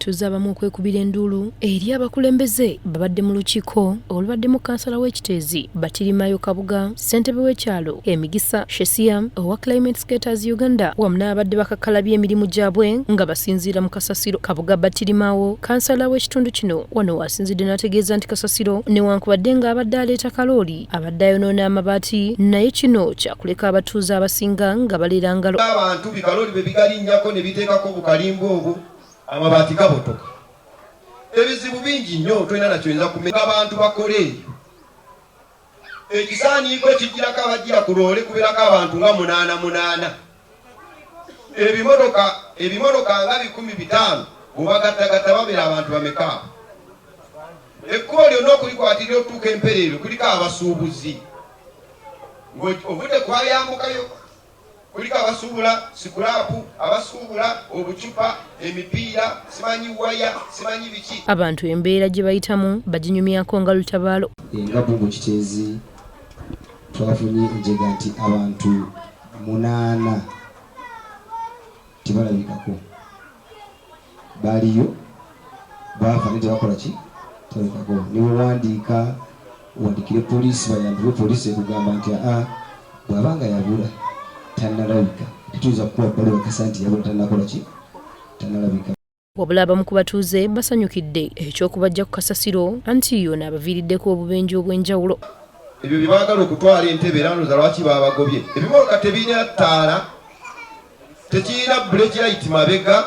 abatuuze abamu okwekubira enduulu eri abakulembeze babadde mu lukiiko olubaddemu kansala w'ekiteezi Batirimayo Kabuga, ssentebe w'ekyalo Emigisa Shesia owa Climate Skaters Uganda wamu n'abadde bakakalabya emirimu gyabwe nga basinziira mu kasasiro. Kabuga Batirimawo, kansala w'ekitundu kino wano wasinzidde n'ategeeza nti kasasiro newankubadde ng'abadde aleeta kalooli abadde ayonoona amabaati naye kino kyakuleka abatuuze abasinga nga baleera ngalo. Abantu bikalooli bwe bigalinnyako ne biteekako obukalimba obwo amabaati gabotoka. Ebizibu bingi nnyo tolina nakyoyinza kumenya abantu bakole eyo. Ekisaaniiko kijirako abajjira ku loole kubeerako abantu nga 8. Ebimotoka nga 15 bw'obagattagatta babeera abantu bameka. Ekkubo lyonna okulikwatirira okutuuka Empereero kuliko abasuubuzi. Obudde kwayambukayo kuliko abasuubula sikulapu, abasuubula obucupa, emipiira, simanyi waya, simanyi biki. Abantu embeera gye bayitamu baginyumyako nga lutabaalo. Engabu mu kiteezi twafunye enjega nti abantu 8 tebalabikako. Baliyo baafa ne tebakola ki tebalabikako. Niwe wandikire poliisi bayambire poliisi ekugamba nti bw'abanga yabula tannalabika tetuyiza kukuwa bbali bakasa nti yabula tannakola ki tannalabika. Wabula abamu ku batuuze basanyukidde eky'okubajja ku kasasiro anti yo n'abaviiriddeko obubenje obw'enjawulo. Ebyo bye baagala okutwala entebe era ndowooza lwaki baabagobye. Ebimotoka tebirina ttaala, tekirina buleki layiti mabega.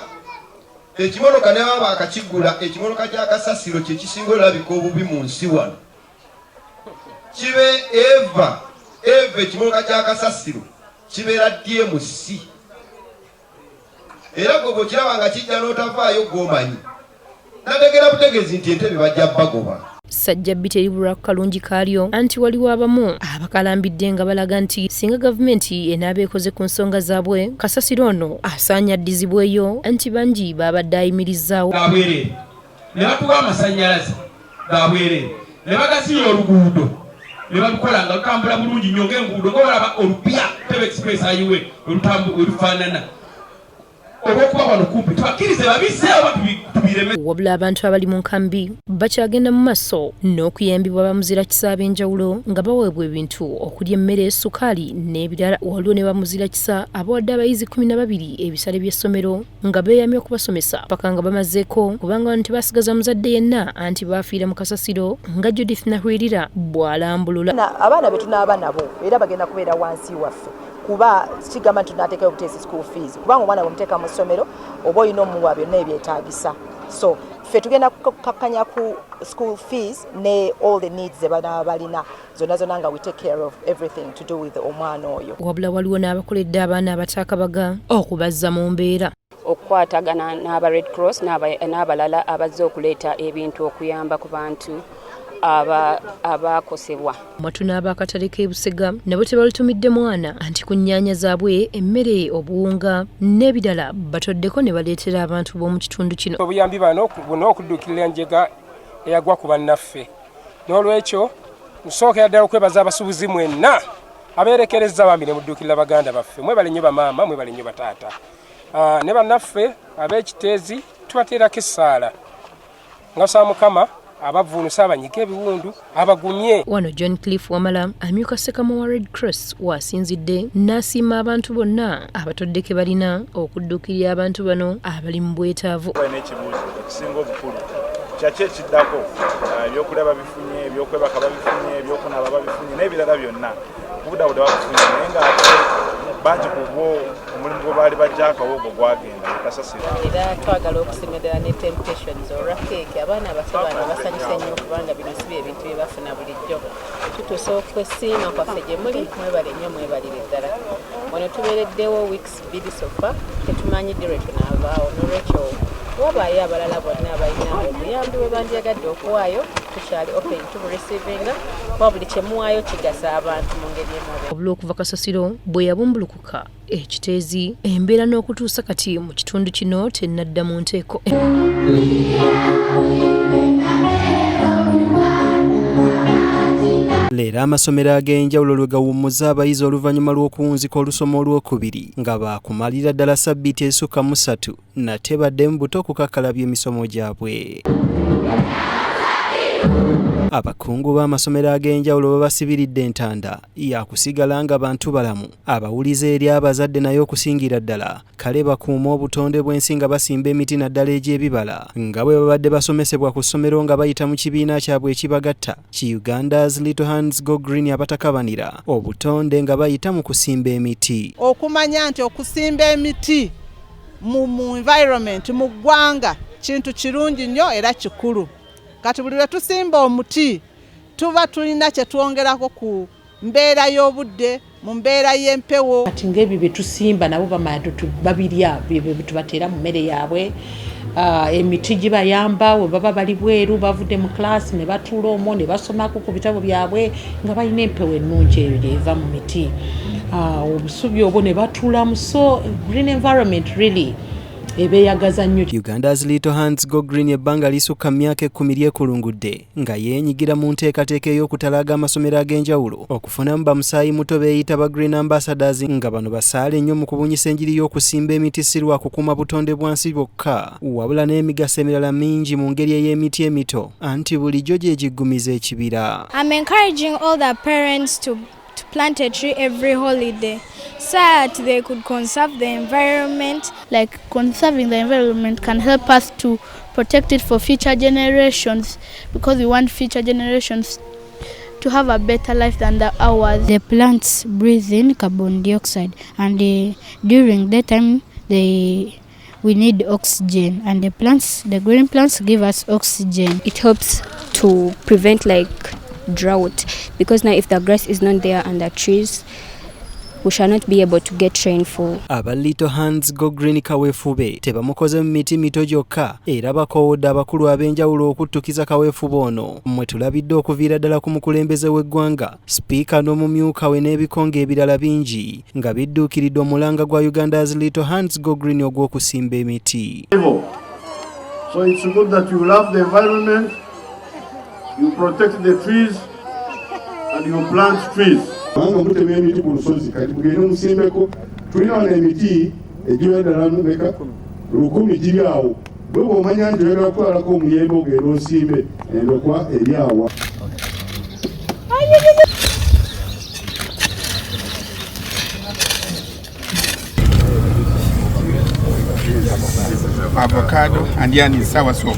Ekimotoka ne baba baakakigula, ekimotoka kya kasasiro kye kisinga olabika obubi mu nsi wano. Kibe eva ekimotoka kya kasasiro kibeera DMC. Era gwe bw'okiraba nga kijja n'otavaayo gw'omanyi. Nategeera butegeezi nti entebe bajja bagoba. Sajjabbi teribulwa kalungi kaalyo anti waliwo abamu abakalambidde nga balaga nti singa gavumenti enaaba ekoze ku nsonga zaabwe kasasiro ono asaanya addizibweyo anti bangi babadde ayimirizzaawo. Gabwerere ne batuwa amasannyalaze gabwerere ne bagasinya oluguudo ne balukola nga lutambula bulungi nnyo ng'enguudo ng'olaba olupya Tebe Express ayiwe olufaanana. Olw'okuba wano kumpi tubakkirize babiseewo tubireme. Wabula abantu abali mu nkambi bakyagenda mu maaso n'okuyambibwa bamuzira kisa ab'enjawulo nga baweebwa ebintu okuli emmere, sukaali n'ebirala. Waliwo ne bamuzira kisa abawadde abayizi 12 ebisale by'essomero nga beeyamye okubasomesa paka nga bamazeeko kubanga wano tebasigaza muzadde yenna anti baafiira mu kasasiro nga Judith Nahwirira bw'alambulula. Abaana be tunaaba nabo era bagenda kubeera wansi waffe. Kuba kigamba nti tunateekayo obuteesi school fees kubanga omwana bwemuteeka mu ssomero oba olina omuwa byonna ebyetaagisa. So ffe tugenda kukakkanya ku school fees ne all the needs ze banaaba balina zonna nga we take care of everything to do with omwana oyo. Wabula waliwo n'abakoledde abaana abataakabaga okubazza mu mbeera. Okukwatagana n'aba Red Cross n'abalala abazze okuleeta ebintu okuyamba ku bantu abakosebwa. Mwatu n'abakatale k'e Busega nabo tebalutumidde mwana anti ku nnyaanya zaabwe emmere, obuwunga n'ebirala batoddeko ne baleetera abantu b'omu kitundu kino. Obuyambi bano buno okuddukirira enjega eyagwa ku bannaffe. N'olwekyo nsookera ddala okwebaza abasuubuzi mwenna abeerekerezza bambi ne muddukirira baganda baffe. Mwebale nnyo bamaama, mwebale nnyo bataata. Ne bannaffe ab'ekiteezi tubateerako essaala. Nga nsaba Mukama abavuunusa abanyiga ebiwundu abagumye. Wano John Cliff Wamala amyuka Ssekamo wa Red Cross wasinzidde n'asiima abantu bonna abatoddeke balina okuddukirira abantu bano abali mu bwetaavu. N'ekibuuzo ekisinga obukulu kyaki ekiddako ebyokulya bifunye, ebyokwebaka babifunye, ebyokunaaba babifunye n'ebirala byonna budabuda babifunye naye ng'ate bangi ku bo omulimu gwe baali bajjaako ogwo gwagenda kasasiro. Era twagala okusemerera ne Temptations olwa keeki abaana abato bano basanyusa nnyo kubanga bino si bye bintu bye bafuna bulijjo. Tutuusa okwesiima kwaffe gye muli mwebale nnyo mwebalire ddala. Wano tubeereddewo weeks 2 sofa tetumanyidde lwe tunaavaawo n'olwekyo wabaayo abalala bonna abalina obuyambi bwe bandyagadde okuwaayo tukyali open to receiving kuba buli kye muwaayo kigasa abantu mu ngeri emu. Obula okuva kasasiro bwe yabumbulukuka ekiteezi embeera n'okutuusa kati mu kitundu kino tennadda mu nteeko. Leero amasomero ag'enjawulo lwe gawummuza abayizi oluvannyuma lw'okuwunzika olusoma olwokubiri nga baakumalira ddala ssabbiiti esukka mu 3 nate baddemu buto okukakkalabya emisomo gyabwe. Abakungu b'amasomero ag'enjawulo babasibiridde entanda yakusigala nga bantu balamu abawuliza eri abazadde naye okusingira ddala kale bakuuma obutonde bw'ensi nga basimba emiti naddala egy'ebibala nga bwe babadde basomesebwa ku ssomero nga bayita mu kibiina kyabwe ekibagatta ki Uganda's Little Hands Go Green abatakabanira obutonde nga bayita mu kusimba emiti. Okumanya nti okusimba emiti mu environment mu ggwanga kintu kirungi nnyo era kikulu. Kati buli lwe tusimba omuti tuba tulina kye twongerako ku mbeera y'obudde mu mbeera y'empewo. Kati ng'ebyo bye tusimba nabo bamanya babirya bye tubateera mu mmere yaabwe. Emiti gibayamba we baba bali bweru bavudde mu class ne batuula omwo ne basomako ku bitabo byabwe nga balina empewo ennungi eyo eva mu miti. Obusubi obwo ne batuulamu, so green environment really ebeyagaza nnyo. Uganda's Little Hands Go Green ebbanga lisukka myaka 10 lyekulungudde nga yeenyigira mu nteekateeka ey'okutalaaga amasomero ag'enjawulo okufunamu bamusaayi muto beeyita ba Green Ambassadors nga bano basaale nnyo mu kubunyisa enjiri y'okusimba emiti si lwa kukuuma butonde bwansi bwokka wabula n'emigaso emirala mingi mu ngeri ey'emiti emito anti bulijjo gye giggumiza ekibira. I'm encouraging all the parents to plant a tree every holiday so that they could conserve the environment. Like conserving the environment can help us to protect it for future generations because we want future generations to have a better life than ours. The plants breathe in carbon dioxide and during that time we need oxygen and the green plants give us oxygen. It helps to prevent drought because now if the grass is not there and the trees we shall not be able to get rainfall. Aba Little Hands Go Green kaweefube tebamukoze mu miti mito gyokka era bakoowodde abakulu ab'enjawulo okuttukiza kaweefube ono mmwe tulabidde okuviira ddala ku mukulembeze w'eggwanga sipiika n'omumyuka we n'ebikonge ebirala bingi nga bidduukiridde omulanga gwa Uganda's Little Hands Go Green ogw'okusimba emiti. So it's good that you love the environment, you protect the trees and you plant trees. Manga mutema emiti ku lusozi kati mugende musimbeko tulina wano emiti egiwera ddala meka 10 giri awo bwe bw'omanya nti oyagala kutwalako omuyembe ogenda osimbe endokwa eri awa. Avocado and yarn is sour soap.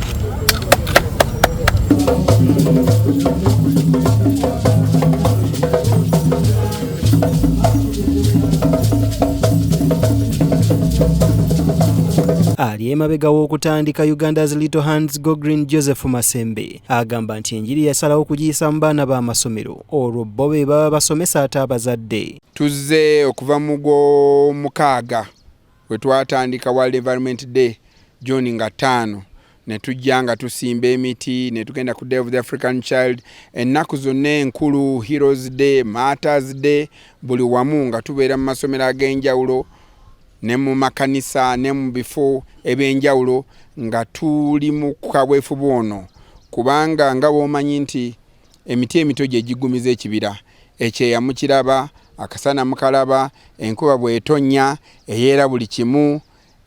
Ali emabega w'okutandika Uganda's Little Hands Go Green Joseph Masembe agamba nti enjiri yasalawo okugiyisa mu baana b'amasomero olwo bo be baba basomesa ate abazadde. Tuzze okuva mu gw'omukaaga we twatandika World Environment Day June nga 5 ne tujja nga tusimba emiti ne tugenda ku Day of the African Child ennaku zonna enkulu Heroes Day, Martyrs Day buli wamu nga tubeera mu masomero ag'enjawulo ne mu makanisa ne mu bifo ebyenjawulo nga tuli mu kaweefube ono kubanga nga bw'omanyi nti emiti emito gye giggumiza ekibira ekyeya mukiraba akasana mukalaba enkuba bw'etonnya eyeera buli kimu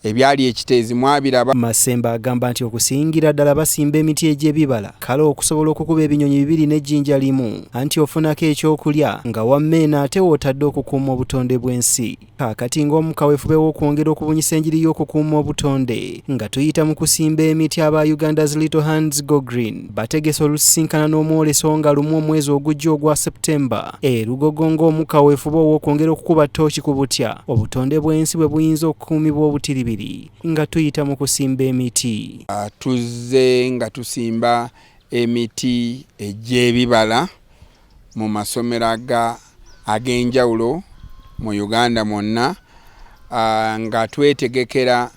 ebyali ekiteezi mwabiraba. Masemba agamba nti okusingira ddala basimba emiti egy'ebibala kale okusobola okukuba ebinyonyi 2 n'ejjinja limu anti ofunako ekyokulya nga wammeena ate wootadde okukuuma obutonde bw'ensi. Kaakati ng'omu kaweefube w'okwongera okubunyisa enjiri y'okukuuma obutonde nga tuyita mu kusimba emiti aba Uganda's Little Hands Go Green bategese olusisinkana n'omwoleso nga lumu omwezi ogujja ogwa Septemba Lugogo ng'omu kaweefube w'okwongera okukuba ttooki ku butya obutonde bw'ensi bwe buyinza okukuumibwa obutiribiri nga tuyita mu kusimba emiti. Tuzze nga tusimba emiti egy'ebibala mu masomero ag'enjawulo mu Uganda mwonna nga twetegekera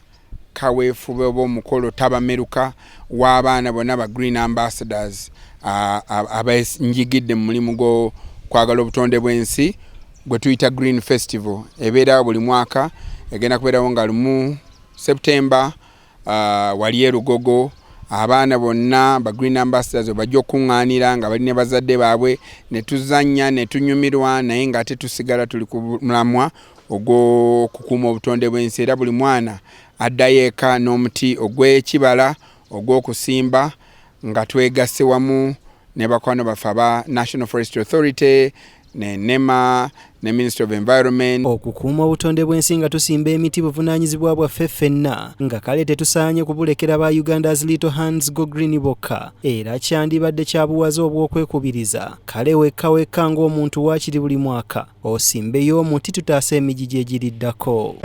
kaweefube b'omukolo tabameruka w'abaana bonna ba Green Ambassadors abanjigidde mu mulimu gw'okwagala obutonde bw'ensi gwe tuyita Green Festival ebeerawo buli mwaka egenda kubeerawo nga lumu September wali Lugogo abaana bonna ba Green Ambassadors bajja okuŋŋaanira nga bali ne bazadde baabwe ne tuzannya ne tunyumirwa naye nga ate tusigala tuli ku mulamwa ogw'okukuuma obutonde bw'ensi era buli mwana addayo eka n'omuti ogw'ekibala ogw'okusimba nga twegasse wamu ne bakwano baffe aba National Forestry Authority ne NEMA ne Ministry of Environment. Okukuuma obutonde bw'ensi nga tusimba emiti buvunaanyizibwa bwaffe ffenna nga kale tetusaanye kubulekera ba Uganda's Little Hands Go Green bokka era kyandibadde kya buwaze obw'okwekubiriza kale wekka ng'omuntu waakiri buli mwaka osimbeyo omuti tutaasa emigigi egiriddako.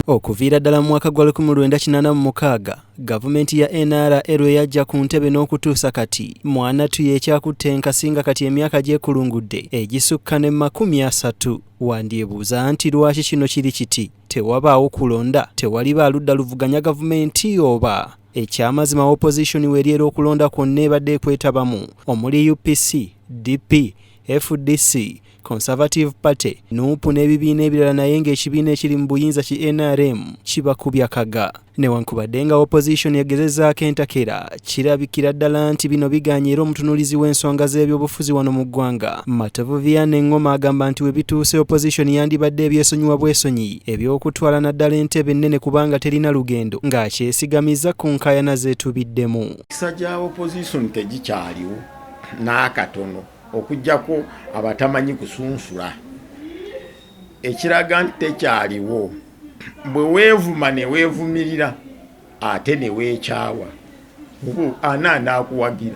Okuviira ddala mu mwaka gwa 1986 gavumenti ya NRL yajja ku ntebe n'okutuusa kati mwanatu y'ekyakutte enkasi nga kati emyaka gyekulungudde egisukka ne 30. Wandyebuuza nti lwaki kino kiri kiti tewabaawo kulonda tewali baaludda luvuganya gavumenti oba ekyamazima opposition weryera okulonda kwonna ebadde ekwetabamu omuli UPC, DP, FDC, Conservative Party, NUP n'ebibiina ebirala naye ng'ekibiina ekiri mu buyinza ki NRM kibakubya kaga. Newankubadde nga opposition yagezezzaako entakera kirabikira ddala nti bino biganye era omutunuulizi w'ensonga z'ebyobufuzi wano mu ggwanga Matavu Vianney Ngoma agamba nti we bituuse opposition yandibadde ebyesonyiwa bwesonyi eby'okutwala naddala entebe ennene kubanga terina lugendo ng'akyesigamiza ku nkaayana zeetubiddemu. Kisa gya opposition tegikyaliwo n'akatono okujjako abatamanyi kusunsula ekiraga nti tekyaliwo bwe weevuma ne weevumirira ate ne weekyawa anaakuwagira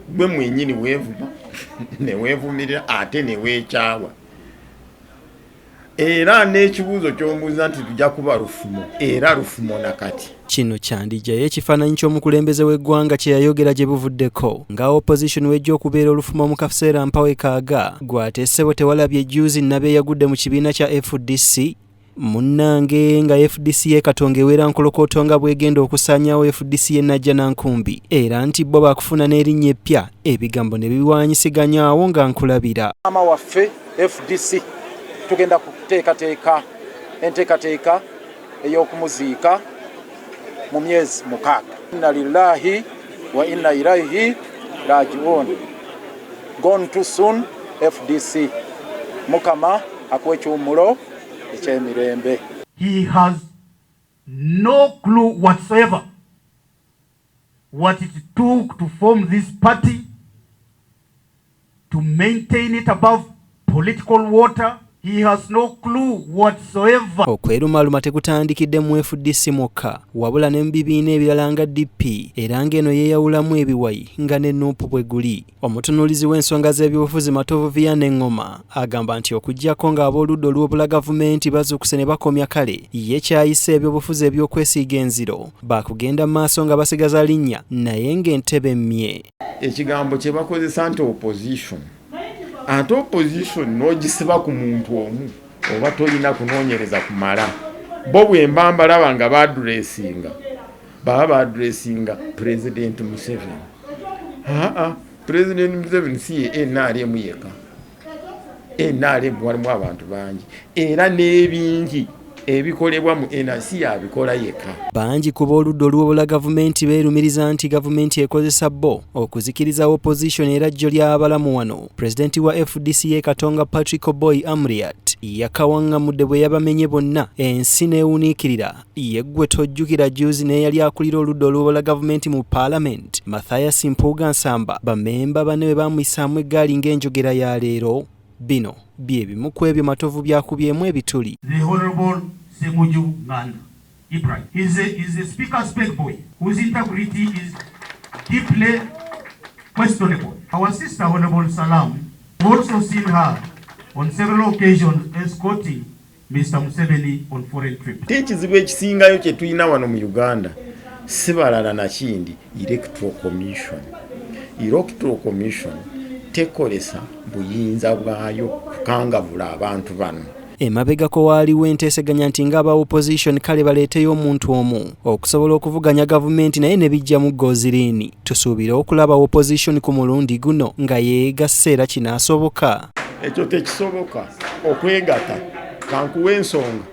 gwe mwenyini weevuma ne weevumirira ate ne weekyawa era n'ekibuuzo ky'ombuuza nti tujja kuba lufumo era lufumo nakati. Kino kyandijjayo ekifaananyi ky'omukulembeze w'eggwanga kye yayogera gye buvuddeko nga opposition wejja okubeera olufumo mu kaseera mpawe kaaga gw'ateessebo tewalabye ejjuuzi nabe yagudde mu kibiina kya FDC munnange nga FDC ekatonga ewera nkolokooto nga bwegenda okusaanyaawo FDC y'ennajja nankumbi era nti bo baakufuna n'erinnya eppya ebigambo ne biwaanyisiganyaawo nga nkulabira. Maama waffe FDC tugenda kuteekateeka enteekateeka ey'okumuziika mu myezi 6. Inna lillahi wa inna ilaihi rajiun. Gone too soon FDC. Mukama akuwe ekyumulo eky'emirembe. He has no clue whatsoever what it took to form this party, to maintain it above political water. He has no clue whatsoever. Okwerumaaluma tekutandikidde mu FDC mwokka wabula ne mu bibiina ebirala nga DP era ng'eno yeeyawulamu ebiwayi nga ne NUP bwe guli. Omutunuulizi w'ensonga z'ebyobufuzi Matovu Vianney Ngoma agamba nti okuggyako ng'ab'oludda olw'obula gavumenti bazuukuse ne bakomya kale ye kyayise ebyobufuzi eby'okwesiiga enziro baakugenda mu maaso nga basigaza linnya naye ng'entebe mmye. Ekigambo kye bakozesa nti opposition ate opposition n'ogisiba ku muntu omu oba tolina kunoonyereza kumala bo bwe mbambalaba nga baba baadressinga President Museveni. President Museveni si ye NRM yeka. NRM walimu abantu bangi era n'ebingi ebikolebwa mu NRC yabikola yeka. Bangi ku b'oludda olw'obula gavumenti beerumiriza nti gavumenti ekozesa bo okuzikiriza opposition era jjo ly'abalamu wano. Pulezidenti wa FDC Katonga Patrick Oboi Amuriat yakawaŋŋamudde bwe yabamenye bonna ensi n'ewuniikirira yeggwe tojjukira juuzi n'eyali akulira oludda olw'obula gavumenti mu Parliament Mathias Mpuuga Nsamba bammemba bane bwe bamuyisaamu eggaali ng'enjogera ya leero. Bino bye bimu ku ebyo Matovu byakubyemu ebituli. The Honorable Semuju Nganda Ibrahim is a speaker's pet boy whose integrity is deeply questionable. Our sister Honorable Salam, also seen her on several occasions escorting Mr. Museveni on foreign trips. Ekizibu ekisingayo kye tulina wano mu Uganda si balala na kindi Electoral Commission. Electoral Commission tekolesa buyinza bwayo kukangavula abantu bano. Emabegako waaliwo enteeseganya nti ng'aba opposition kale baleeteyo omuntu omu okusobola okuvuganya gavumenti naye ne bijja mu Goziriini. Tusuubira okulaba opposition ku mulundi guno nga yeegasse era kinaasoboka. Ekyo tekisoboka okwegatta kankuwa ensonga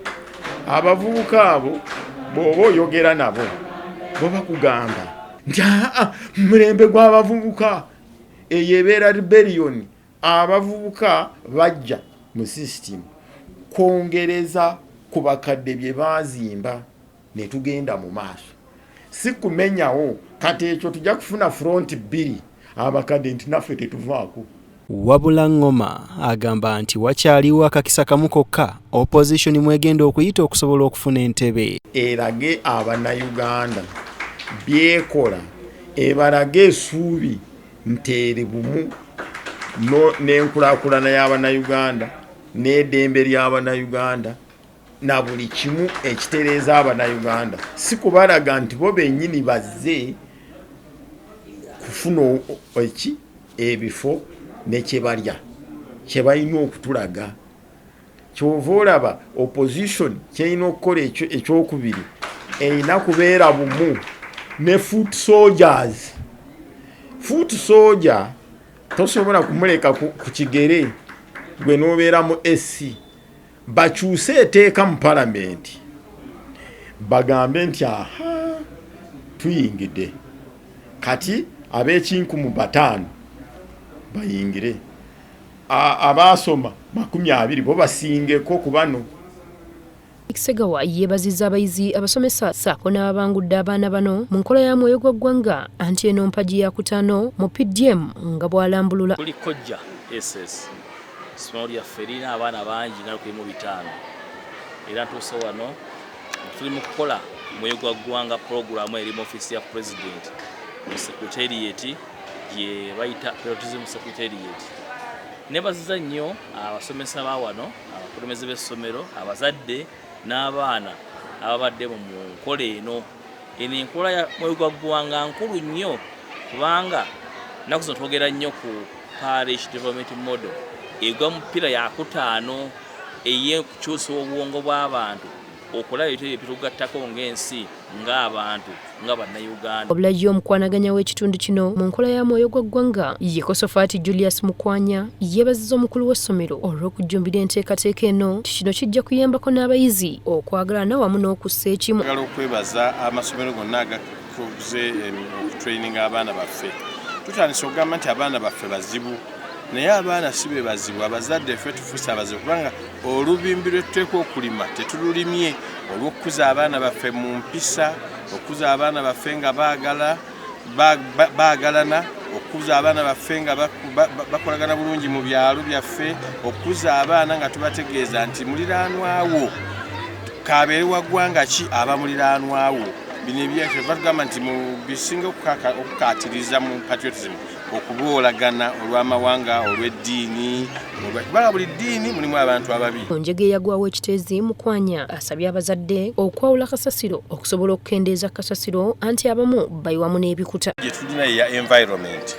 abavubuka abo bw'oba oyogera nabo bo bakugamba nti mulembe gw'abavubuka eyo ebeera rebellion. Abavubuka bajja mu system kwongereza ku bakadde bye baazimba ne tugenda mu maaso, si kumenyawo. Kati ekyo tujja kufuna front bbiri abakadde nti naffe tetuvaako. Wabula Ngoma agamba nti wakyaliwo akakisa kamu kokka opposition mwegenda okuyita okusobola okufuna entebe. Erage Abannayuganda byekola, ebalage essuubi nteere bumu n'enkulaakulana y'Abannayuganda n'eddembe ly'Abannayuganda na buli kimu ekitereeza Abannayuganda, si kubalaga nti bo bennyini bazze kufuna ebifo ne kye balya kye balina okutulaga. Kyova olaba opposition kyerina okukola ekyokubiri, erina kubeera bumu ne foot soldiers. Foot soldier tosobola kumuleka ku kigere gwe n'obeera mu SC. Bakyuse eteeka mu palamenti bagambe nti tuyingidde, kati ab'ekinkumu 5 bayingire, abaasoma 20 bo basingeko ku bano. Segawa yeebazizza abayizi abasomesa ssaako n'ababangudde abaana bano mu nkola ya mwoyo gwa ggwanga anti eno mpagi ya kutaano mu PDM nga bw'alambulula. Tuli kojja SS isomero lyaffe lirina abaana bangi nga 15 era ntuuse wano tuli mu kukola mwoyo gwa ggwanga puroguramu eri mu office ya president mu secretariat gye bayita patriotism secretariat. Nebaziza nnyo abasomesa ba wano, abakulembeze b'essomero, abazadde n'abaana ababadde mu nkola eno. Eno enkola ya mwoyo gwa ggwanga nkulu nnyo kubanga nnaku zino twogera nnyo ku parish development model egwa mu ppira ya 5 ey'ekukyusa obwongo bw'abantu okulaba ebintu ebitugattako ng'ensi ng'abantu nga Bannayuganda. Obulajjo omukwanaganya w'ekitundu kino mu nkola ya mwoyo gwa ggwanga ye Kosofaati Julius Mukwanya yeebazizza omukulu w'essomero olw'okujjumbira enteekateeka eno. Kino kijja kuyambako n'abayizi okwagalana wamu n'okussa ekimu. Njagala okwebaza amasomero gonna agakuze okutraininga abaana baffe. Tutandise okugamba nti abaana baffe bazibu, naye abaana si be bazibu, abazadde ffe tufuuse abazibu kubanga olubimbi lwe tuteekwa okulima tetululimye olw'okukuza abaana baffe mu mpisa, okukuza abaana baffe nga baagalana, okukuza abaana baffe nga bakolagana bulungi mu byalo byaffe, okukuza abaana nga tubategeeza nti muliraanwawo kabeere wa ggwanga ki aba muliraanwawo. Bino ebyaffe batugamba nti mu bisinga okukaatiriza mu patriotism okuboolagana olw'amawanga, olw'eddiini, kubanga buli ddiini mulimu abantu ababi. Onjege yagwawo ekiteezi Mukwanya asabye abazadde okwawula kasasiro okusobola okukendeeza kasasiro anti abamu bayiwamu n'ebikuta. Gye tulina ya environment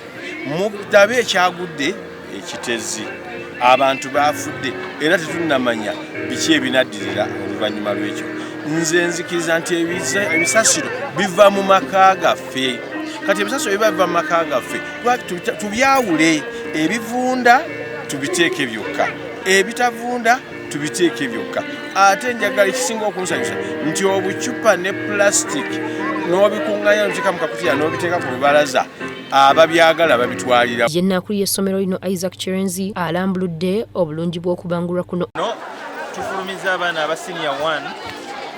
mutabe ekyagudde ekiteezi, abantu baafudde era tetunnamanya biki ebinaddirira oluvannyuma lw'ekyo. Nze nzikiriza nti ebisasiro biva mu maka gaffe. Kati ebisasiro biva mu maka gaffe tubyawule, ebivunda tubiteeke byokka, ebitavunda tubiteeke byokka. Ate njagala ekisinga okunsanyusa nti obucupa ne plastic n'obikunganya n'obiteeka mu kakutiya n'obiteeka ku lubalaza ababyagala babitwalira. Yennaakulu y'essomero lino Isaac Chirenzi alambuludde obulungi bw'okubangulwa kuno. Tufulumiza abaana aba senior 1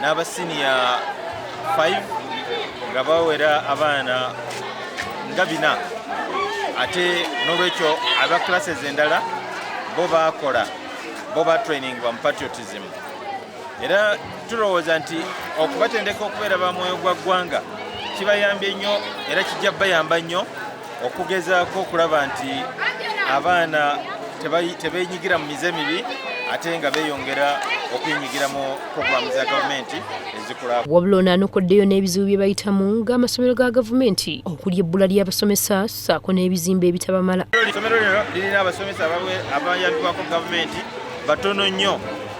n'aba senior 5 nga bawera abaana nga 4, ate n'olwekyo aba classes endala bo bakola bo training mu patriotism. Era tulowooza nti okubatendeka okubeera ba mwoyo gwa ggwanga kibayambye nnyo era kijja bayamba nnyo okugezaako okulaba nti abaana tebeenyigira mu mize mibi ate nga beeyongera okwenyigira mu programu za gavumenti ezikola. Wabula ono anokoddeyo n'ebizibu bye bayitamu ng'amasomero ga gavumenti okuli ebbula ly'abasomesa ssaako n'ebizimbe ebitabamala. Essomero lino lirina abasomesa abayambibwako gavumenti batono nnyo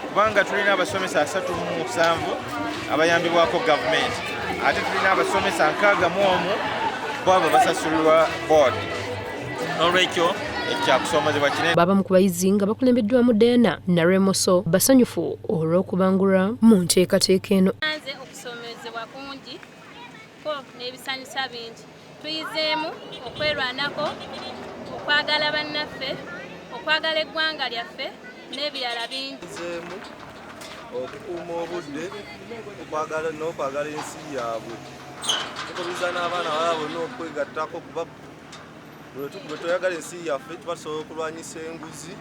kubanga tulina abasomesa 37 abayambibwako gavumenti ate tulina abasomesa 61 bo abo basasulirwa board. N'olwekyo ekyakusomezebwa kinene. Baba mu ku bayizi nga bakulembeddwamu Diana Naremoso basanyufu olw'okubangulwa mu nteekateeka eno. Nze okusomezebwa kungi ko n'ebisanyusa bingi. Tuyizeemu okwerwanako, okwagala bannaffe, okwagala eggwanga lyaffe n'ebirala bingi. Tuyizeemu okukuuma obudde, n'okwagala ensi yaabwe. Tukubiriza n'abaana babo n'okwegattako kuba bwe toyagala ensi yaffe tuba tusobola okulwanyisa enguzi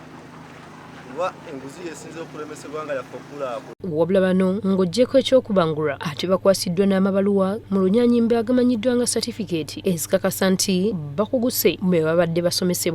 kuba enguzi yesinze okulemesa eggwanga yaffe okulaapo. Wabula bano ng'oggyeko ekyokubangulwa ate bakwasiddwa n'amabaluwa mu lunyanyimbe agamanyiddwa nga satifikeeti ezikakasa nti bakuguse bwe babadde basomesebwa.